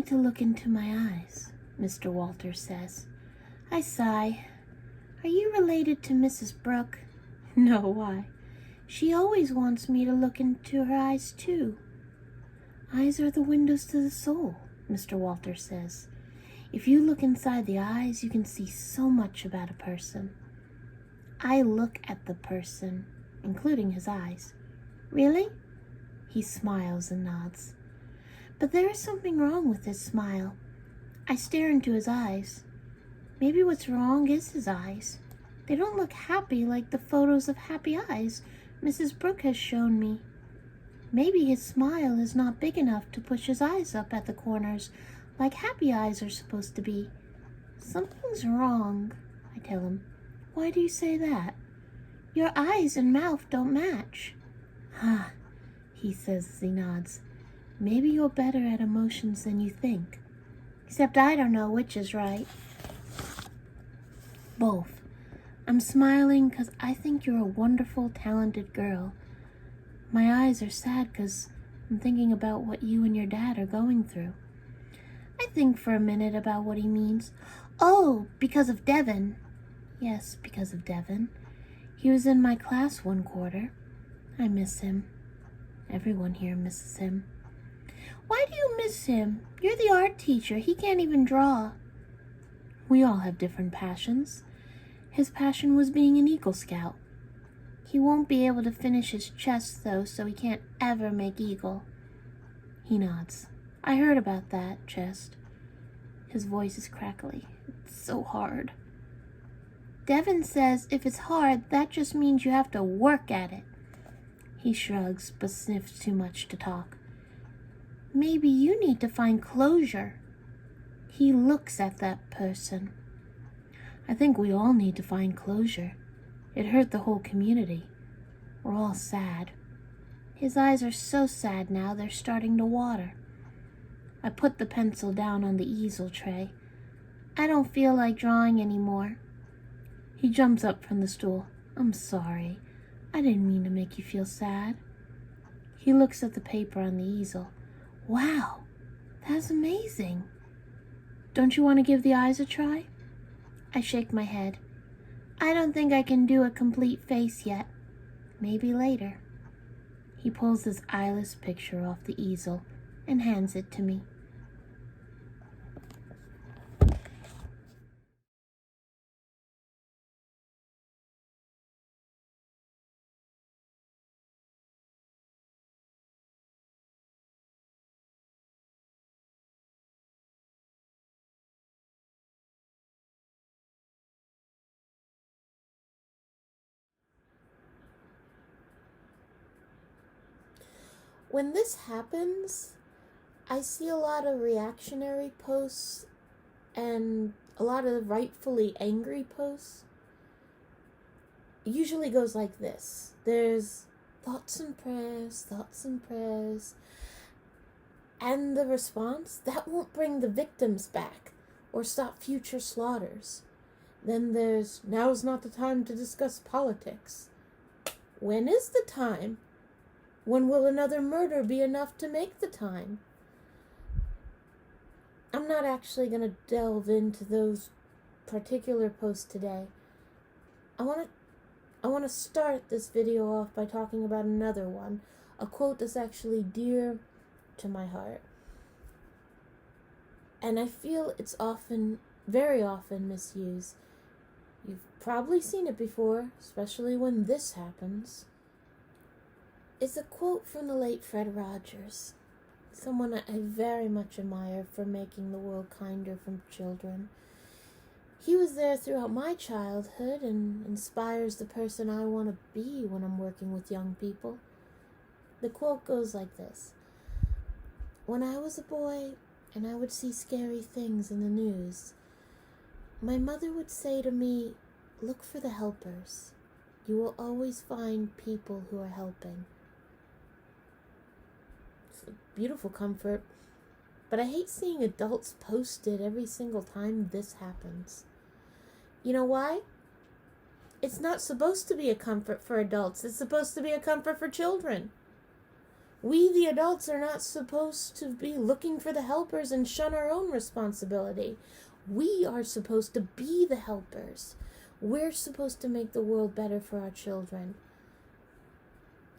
need to look into my eyes," Mr. Walters says. I sigh. "Are you related to Mrs. Brooke?" "No, why?" "She always wants me to look into her eyes, too." "Eyes are the windows to the soul," Mr. Walters says. "If you look inside the eyes, you can see so much about a person." I look at the person, including his eyes. "Really?" He smiles and nods. But there is something wrong with his smile. I stare into his eyes. Maybe what's wrong is his eyes. They don't look happy like the photos of happy eyes Mrs. Brooke has shown me. Maybe his smile is not big enough to push his eyes up at the corners like happy eyes are supposed to be. "Something's wrong," I tell him. "Why do you say that?" "Your eyes and mouth don't match." "Ah," he says as he nods. "Maybe you're better at emotions than you think. Except I don't know which is right." "Both. I'm smiling because I think you're a wonderful, talented girl. My eyes are sad because I'm thinking about what you and your dad are going through." I think for a minute about what he means. "Oh, because of Devin." "Yes, because of Devin. He was in my class one quarter. I miss him. Everyone here misses him." "Why do you miss him? You're the art teacher. He can't even draw." "We all have different passions. His passion was being an Eagle Scout. He won't be able to finish his chest, though, so he can't ever make Eagle." He nods. "I heard about that, chest." His voice is crackly. "It's so hard." "Devin says if it's hard, that just means you have to work at it." He shrugs, but sniffs too much to talk. "Maybe you need to find closure." He looks at that person. "I think we all need to find closure. It hurt the whole community. We're all sad." His eyes are so sad now they're starting to water. I put the pencil down on the easel tray. "I don't feel like drawing anymore." He jumps up from the stool. "I'm sorry. I didn't mean to make you feel sad." He looks at the paper on the easel. "Wow, that's amazing. Don't you want to give the eyes a try?" I shake my head. "I don't think I can do a complete face yet. Maybe later." He pulls his eyeless picture off the easel and hands it to me. When this happens, I see a lot of reactionary posts and a lot of rightfully angry posts. It usually goes like this. There's thoughts and prayers, and the response, "That won't bring the victims back or stop future slaughters." Then there's, "Now's not the time to discuss politics." When is the time? When will another murder be enough to make the time? I'm not actually going to delve into those particular posts today. I want to start this video off by talking about another one, a quote that's actually dear to my heart. And I feel it's very often misused. You've probably seen it before, especially when this happens. It's a quote from the late Fred Rogers, someone I very much admire for making the world kinder for children. He was there throughout my childhood and inspires the person I want to be when I'm working with young people. The quote goes like this: "When I was a boy and I would see scary things in the news, my mother would say to me, 'Look for the helpers. You will always find people who are helping.'" It's a beautiful comfort, but I hate seeing adults post it every single time this happens. You know why? It's not supposed to be a comfort for adults. It's supposed to be a comfort for children. We, the adults, are not supposed to be looking for the helpers and shun our own responsibility. We are supposed to be the helpers. We're supposed to make the world better for our children.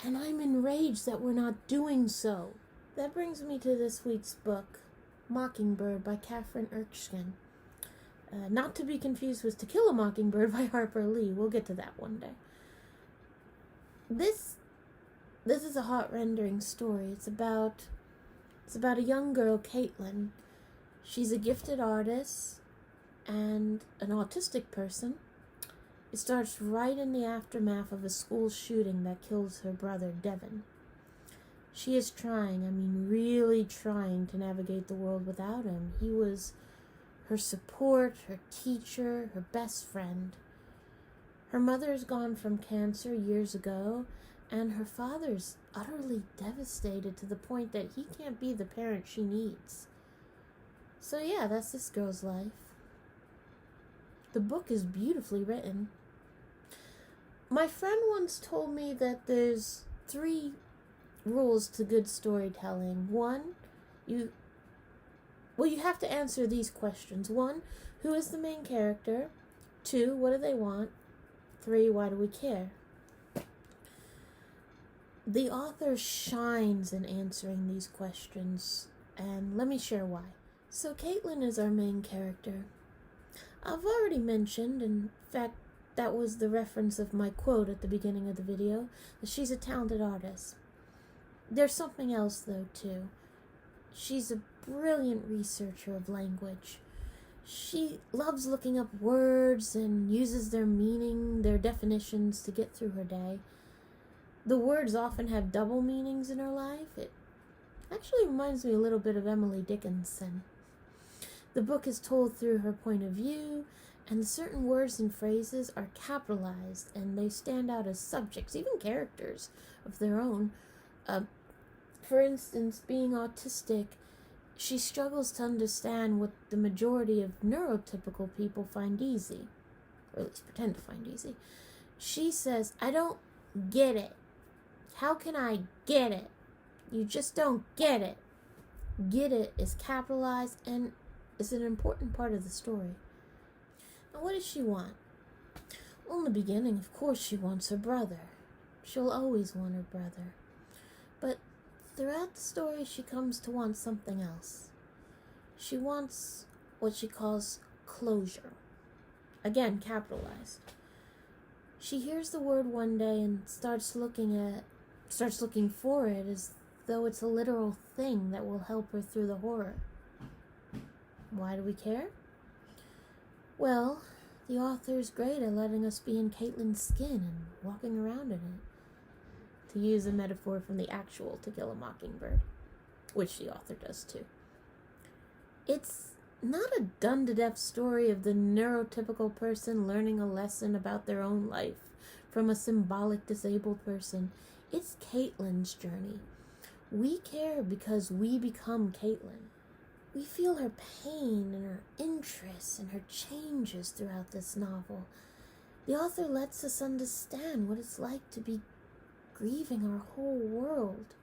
And I'm enraged that we're not doing so. That brings me to this week's book, Mockingbird by Kathryn Erskine. Not to be confused with To Kill a Mockingbird by Harper Lee. We'll get to that one day. This is a heart-rending story. It's about a young girl, Caitlin. She's a gifted artist and an autistic person. It starts right in the aftermath of a school shooting that kills her brother, Devin. She is trying, really trying to navigate the world without him. He was her support, her teacher, her best friend. Her mother's gone from cancer years ago, and her father's utterly devastated to the point that he can't be the parent she needs. So yeah, that's this girl's life. The book is beautifully written. My friend once told me that there's 3 rules to good storytelling. 1, you have to answer these questions. 1, who is the main character? 2, what do they want? 3, why do we care? The author shines in answering these questions, and let me share why. So Caitlin is our main character. I've already mentioned, in fact, that was the reference of my quote at the beginning of the video, that she's a talented artist. There's something else, though, too. She's a brilliant researcher of language. She loves looking up words and uses their meaning, their definitions to get through her day. The words often have double meanings in her life. It actually reminds me a little bit of Emily Dickinson. The book is told through her point of view, and certain words and phrases are capitalized, and they stand out as subjects, even characters of their own. For instance, being autistic, she struggles to understand what the majority of neurotypical people find easy, or at least pretend to find easy. She says, I don't get it. How can I get it? You just don't get it. Get it is capitalized and is an important part of the story. Now, what does she want? Well, in the beginning, of course, she wants her brother. She'll always want her brother. But throughout the story, she comes to want something else. She wants what she calls closure. Again, capitalized. She hears the word one day and starts looking for it as though it's a literal thing that will help her through the horror. Why do we care? Well, the author is great at letting us be in Caitlin's skin and walking around in it. To use a metaphor from the actual To Kill a Mockingbird, which the author does too. It's not a done-to-death story of the neurotypical person learning a lesson about their own life from a symbolic disabled person. It's Caitlin's journey. We care because we become Caitlin. We feel her pain and her interests and her changes throughout this novel. The author lets us understand what it's like to be grieving our whole world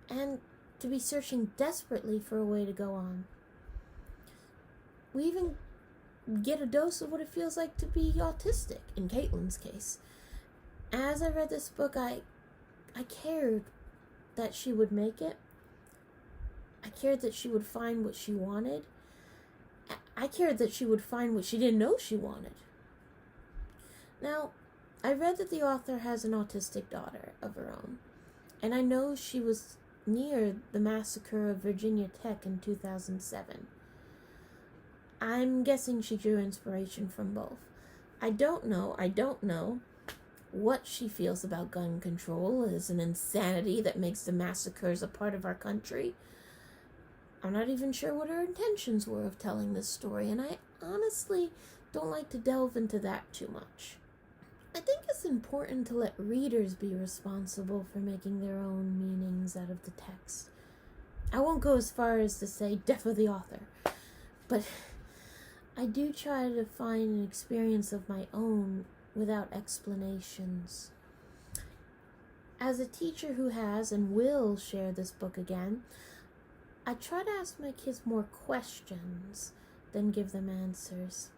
and to be searching desperately for a way to go on. We even get a dose of what it feels like to be autistic, in Caitlin's case. As I read this book, I cared that she would make it. I cared that she would find what she wanted. I cared that she would find what she didn't know she wanted. Now, I read that the author has an autistic daughter of her own, and I know she was near the massacre of Virginia Tech in 2007. I'm guessing she drew inspiration from both. I don't know what she feels about gun control as an insanity that makes the massacres a part of our country. I'm not even sure what her intentions were of telling this story, and I honestly don't like to delve into that too much. I think it's important to let readers be responsible for making their own meanings out of the text. I won't go as far as to say death of the author, but I do try to find an experience of my own without explanations. As a teacher who has and will share this book again, I try to ask my kids more questions than give them answers.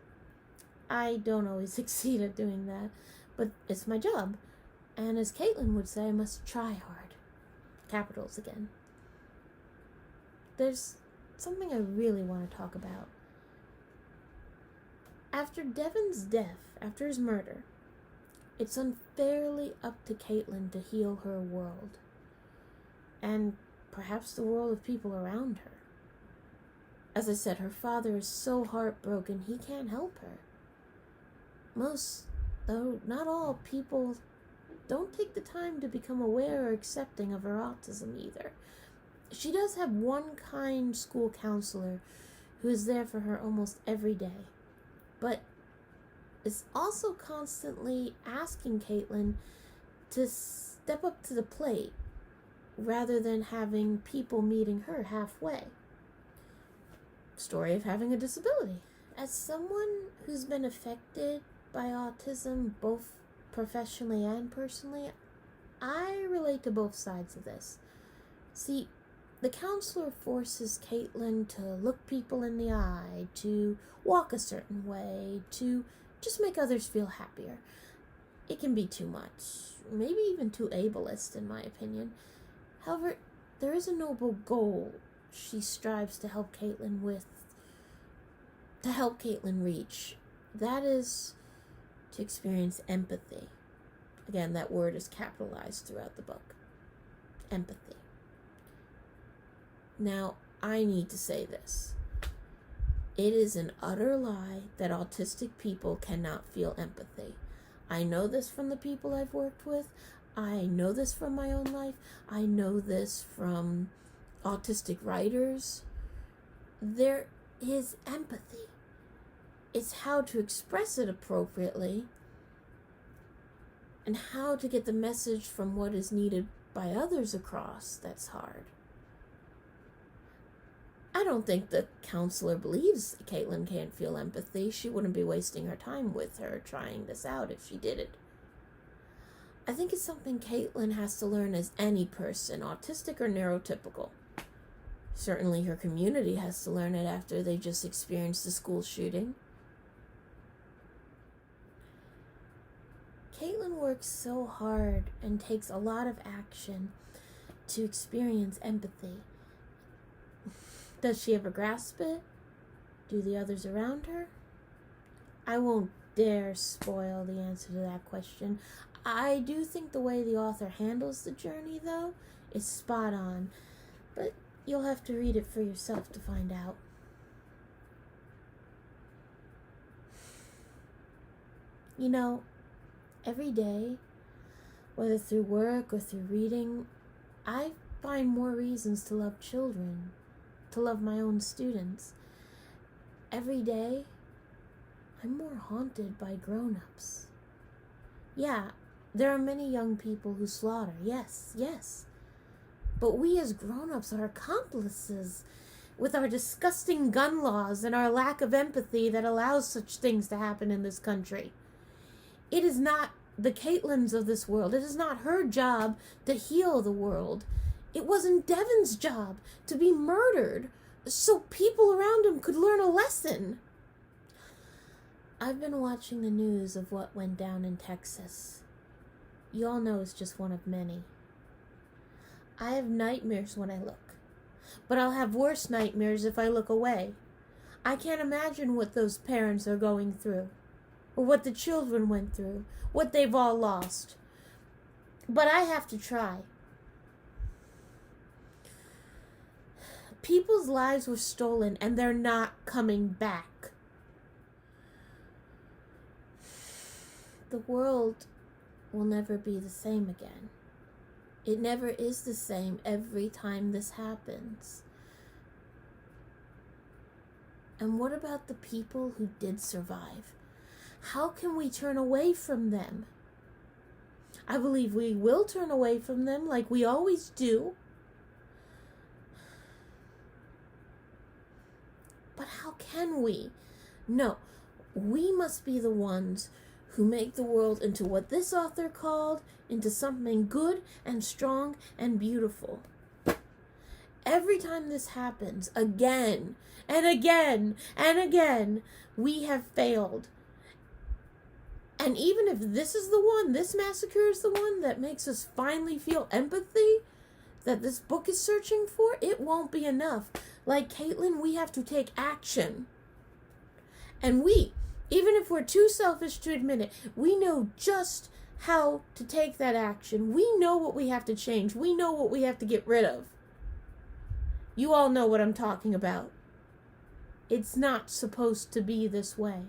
I don't always succeed at doing that, but it's my job. And as Caitlin would say, I must try hard. Capitals again. There's something I really want to talk about. After Devon's death, after his murder, it's unfairly up to Caitlin to heal her world. And perhaps the world of people around her. As I said, her father is so heartbroken he can't help her. Most, though not all, people don't take the time to become aware or accepting of her autism either. She does have one kind school counselor who is there for her almost every day, but is also constantly asking Caitlin to step up to the plate rather than having people meeting her halfway. Story of having a disability. As someone who's been affected by autism, both professionally and personally, I relate to both sides of this. See, the counselor forces Caitlin to look people in the eye, to walk a certain way, to just make others feel happier. It can be too much, maybe even too ableist in my opinion. However, there is a noble goal she strives to help Caitlin reach. That is to experience empathy. Again, that word is capitalized throughout the book. Empathy. Now, I need to say this. It is an utter lie that autistic people cannot feel empathy. I know this from the people I've worked with. I know this from my own life. I know this from autistic writers. There is empathy. It's how to express it appropriately and how to get the message from what is needed by others across that's hard. I don't think the counselor believes Caitlin can't feel empathy. She wouldn't be wasting her time with her trying this out if she did it. I think it's something Caitlin has to learn as any person, autistic or neurotypical. Certainly her community has to learn it after they just experienced the school shooting. Caitlin works so hard and takes a lot of action to experience empathy. Does she ever grasp it? Do the others around her? I won't dare spoil the answer to that question. I do think the way the author handles the journey, though, is spot on. But you'll have to read it for yourself to find out. You know, every day, whether through work or through reading, I find more reasons to love children, to love my own students. Every day, I'm more haunted by grown-ups. Yeah, there are many young people who slaughter, yes. But we as grown-ups are accomplices with our disgusting gun laws and our lack of empathy that allows such things to happen in this country. It is not the Caitlins of this world. It is not her job to heal the world. It wasn't Devon's job to be murdered so people around him could learn a lesson. I've been watching the news of what went down in Texas. You all know it's just one of many. I have nightmares when I look, but I'll have worse nightmares if I look away. I can't imagine what those parents are going through, or what the children went through, what they've all lost. But I have to try. People's lives were stolen, and they're not coming back. The world will never be the same again. It never is the same every time this happens. And what about the people who did survive? How can we turn away from them? I believe we will turn away from them like we always do. But how can we? No, we must be the ones who make the world into what this author called into something good and strong and beautiful. Every time this happens, again and again and again, we have failed. And even if this is the one, this massacre is the one that makes us finally feel empathy that this book is searching for, it won't be enough. Like Caitlin, we have to take action. And we, even if we're too selfish to admit it, we know just how to take that action. We know what we have to change. We know what we have to get rid of. You all know what I'm talking about. It's not supposed to be this way.